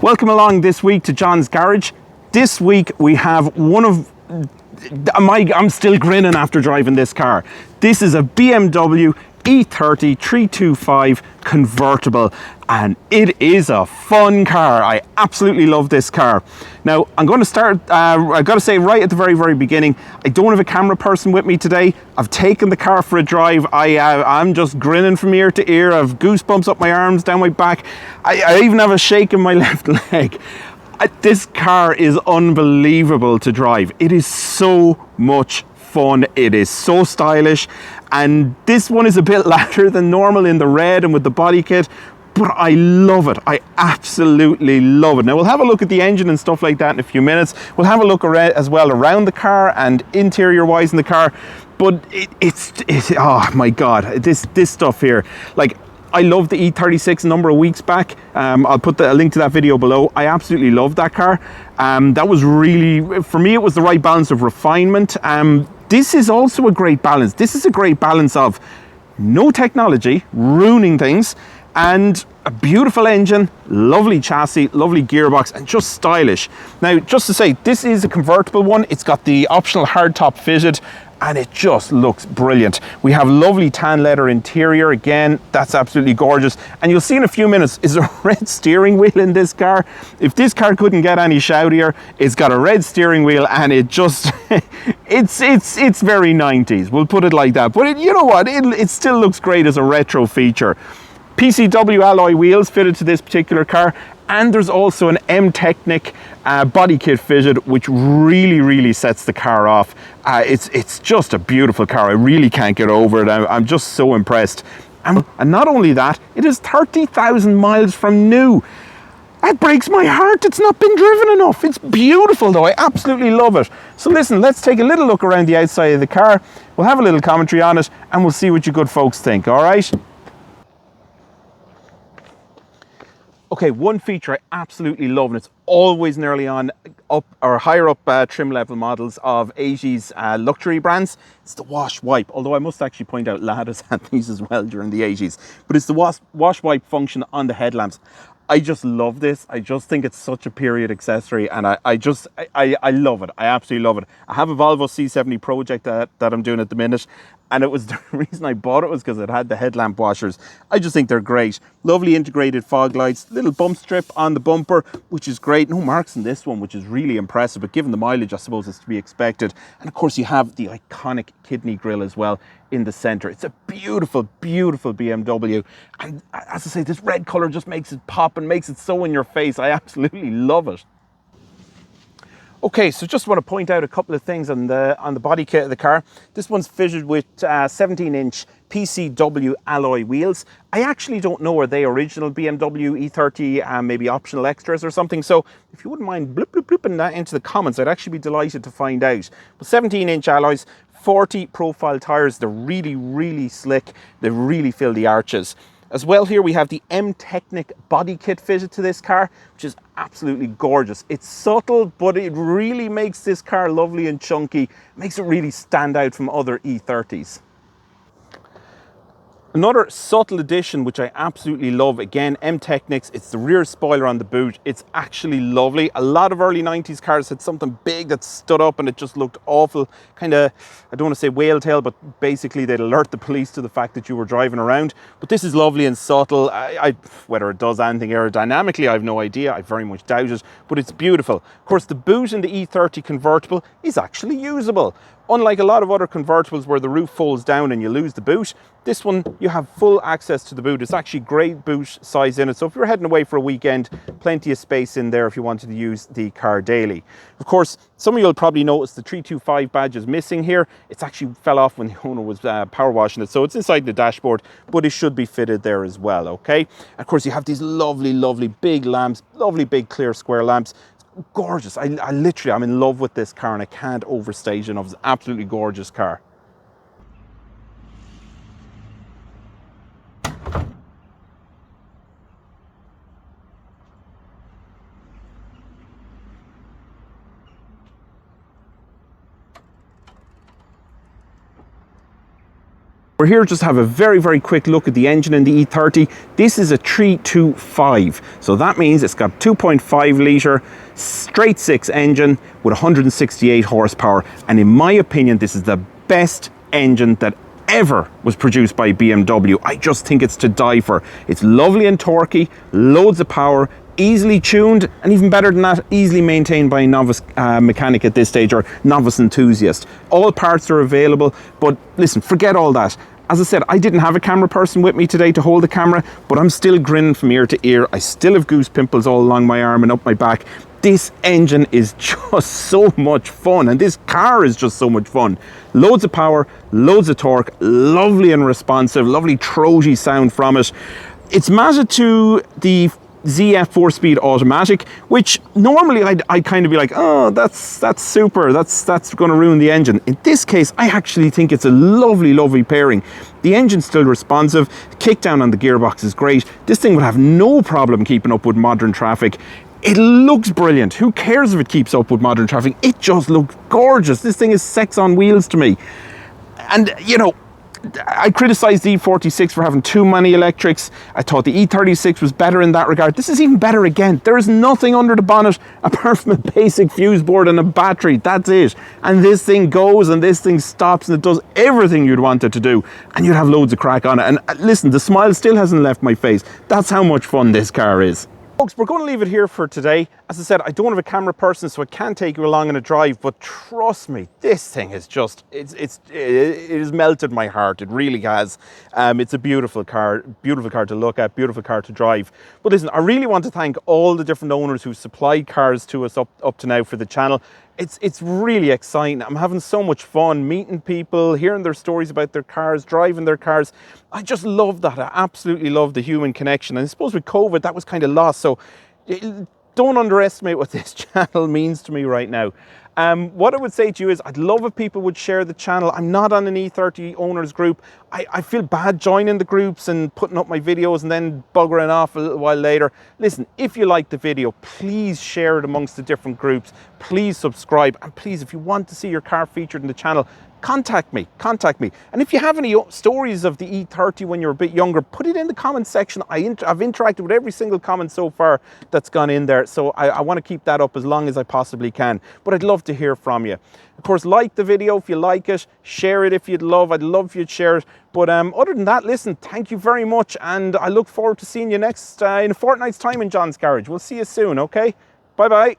Welcome along this week to John's Garage. This week we have one of I'm still grinning after driving this car. This is a BMW E30 325i Convertible, and it is a fun car. I absolutely love this car. Now I'm going to start, I've got to say right at the very beginning, I don't have a camera person with me today. I've taken the car for a drive. I'm just grinning from ear to ear. I've goosebumps up my arms, down my back. I even have a shake in my left leg. This car is unbelievable to drive. It is so much fun. It is so stylish, and this one is a bit louder than normal in the red and with the body kit, but I love it. I absolutely love it. Now we'll have a look at the engine and stuff like that in a few minutes. We'll have a look as well around the car and interior wise in the car, but it's oh my god, this stuff here, like, I loved the E36 a number of weeks back. I'll put a link to that video below. I absolutely loved that car. That was really, for me, it was the right balance of refinement. This is also a great balance. This is a great balance of no technology ruining things, and a beautiful engine, lovely chassis, lovely gearbox, and just stylish. Now, just to say, this is a convertible one. It's got the optional hardtop fitted, and it just looks brilliant. We have lovely tan leather interior. Again, that's absolutely gorgeous. And you'll see in a few minutes, is a red steering wheel in this car. If this car couldn't get any shoutier, it's got a red steering wheel, and it just, it's very 90s. We'll put it like that. But you know what? It still looks great as a retro feature. PCW alloy wheels fitted to this particular car, and there's also an M-Technic body kit fitted, which really sets the car off. It's just a beautiful car. I really can't get over it. I'm just so impressed. And not only that, it is 30,000 miles from new. That breaks my heart. It's not been driven enough. It's beautiful though. I absolutely love it. So listen, let's take a little look around the outside of the car. We'll have a little commentary on it, and we'll see what you good folks think, all right? Okay, one feature I absolutely love, and it's always nearly on up or higher up trim level models of 80s luxury brands. It's the wash wipe, although I must actually point out Lada's had these as well during the 80s. But it's the wash wipe function on the headlamps. I just love this. I just think it's such a period accessory, and I love it. I absolutely love it. I have a Volvo C70 project that I'm doing at the minute, and it was the reason I bought it was because it had the headlamp washers. I just think they're great. Lovely integrated fog lights, little bump strip on the bumper, which is great. No marks in this one, which is really impressive, but given the mileage, I suppose it's to be expected. And of course, you have the iconic kidney grille as well in the center. It's a beautiful BMW. And as I say, this red color just makes it pop and makes it so in your face. I absolutely love it. Okay, so just want to point out a couple of things on the body kit of the car. This one's fitted with 17-inch PCW alloy wheels. I actually don't know, are they original BMW E30, maybe optional extras or something? So if you wouldn't mind blooping that into the comments, I'd actually be delighted to find out. But 17-inch alloys, 40 profile tires. They're really slick. They really fill the arches. As well, here we have the M-Technic body kit fitted to this car, which is absolutely gorgeous. It's subtle, but it really makes this car lovely and chunky. Makes it really stand out from other E30s. Another subtle addition, which I absolutely love, again, M-Technics, it's the rear spoiler on the boot. It's actually lovely. A lot of early 90s cars had something big that stood up and it just looked awful. Kind of, I don't want to say whale tail, but basically they'd alert the police to the fact that you were driving around. But this is lovely and subtle. Whether it does anything aerodynamically, I have no idea. I very much doubt it, but it's beautiful. Of course, the boot in the E30 convertible is actually usable. Unlike a lot of other convertibles where the roof folds down and you lose the boot, this one, you have full access to the boot. It's actually great boot size in it. So if you're heading away for a weekend, plenty of space in there if you wanted to use the car daily. Of course, some of you will probably notice the 325 badge is missing here. It's actually fell off when the owner was power washing it. So it's inside the dashboard, but it should be fitted there as well, okay? And of course, you have these lovely big lamps, lovely big clear square lamps. Gorgeous. I'm in love with this car, and I can't overstate it. It's an absolutely gorgeous car. We're here just to have a very, very quick look at the engine in the E30. This is a 325, so that means it's got 2.5 litre straight six engine with 168 horsepower, and in my opinion this is the best engine that ever was produced by BMW. I just think it's to die for. It's lovely and torquey, loads of power, easily tuned, and even better than that, easily maintained by a novice mechanic at this stage, or novice enthusiast. All parts are available, but listen, forget all that. As I said, I didn't have a camera person with me today to hold the camera, but I'm still grinning from ear to ear. I still have goose pimples all along my arm and up my back. This engine is just so much fun, and this car is just so much fun. Loads of power, loads of torque, lovely and responsive, lovely throaty sound from it. It's matted to the ZF 4-speed automatic, which normally I'd kind of be like, oh, that's super, that's going to ruin the engine. In this case, I actually think it's a lovely, lovely pairing. The engine's still responsive, kickdown on the gearbox is great. This thing would have no problem keeping up with modern traffic. It looks brilliant. Who cares if it keeps up with modern traffic? It just looks gorgeous. This thing is sex on wheels to me. And, you know, I criticised the E46 for having too many electrics. I thought the E36 was better in that regard. This is even better again. There is nothing under the bonnet apart from a basic fuse board and a battery. That's it. And this thing goes and this thing stops and it does everything you'd want it to do. And you'd have loads of crack on it. And listen, the smile still hasn't left my face. That's how much fun this car is. Folks, we're going to leave it here for today. As I said, I don't have a camera person, so I can't take you along on a drive, but trust me, this thing is just, it has melted my heart. It really has. It's a beautiful car to look at, beautiful car to drive. But listen, I really want to thank all the different owners who supplied cars to us up to now for the channel. It's really exciting. I'm having so much fun meeting people, hearing their stories about their cars, driving their cars. I just love that. I absolutely love the human connection. And I suppose with COVID, that was kind of lost. So don't underestimate what this channel means to me right now. What I would say to you is I'd love if people would share the channel. I'm not on an E30 owners group. I feel bad joining the groups and putting up my videos and then buggering off a little while later. Listen, if you like the video, please share it amongst the different groups. Please subscribe. And please, if you want to see your car featured in the channel, contact me. And if you have any stories of the E30 when you're a bit younger, put it in the comment section. I've interacted with every single comment so far that's gone in there. So I want to keep that up as long as I possibly can. But I'd love to hear from you. Of course, like the video if you like it, share it if you'd love. I'd love if you'd share it. But other than that, listen, thank you very much. And I look forward to seeing you next in a fortnight's time in John's Garage. We'll see you soon, okay? Bye-bye.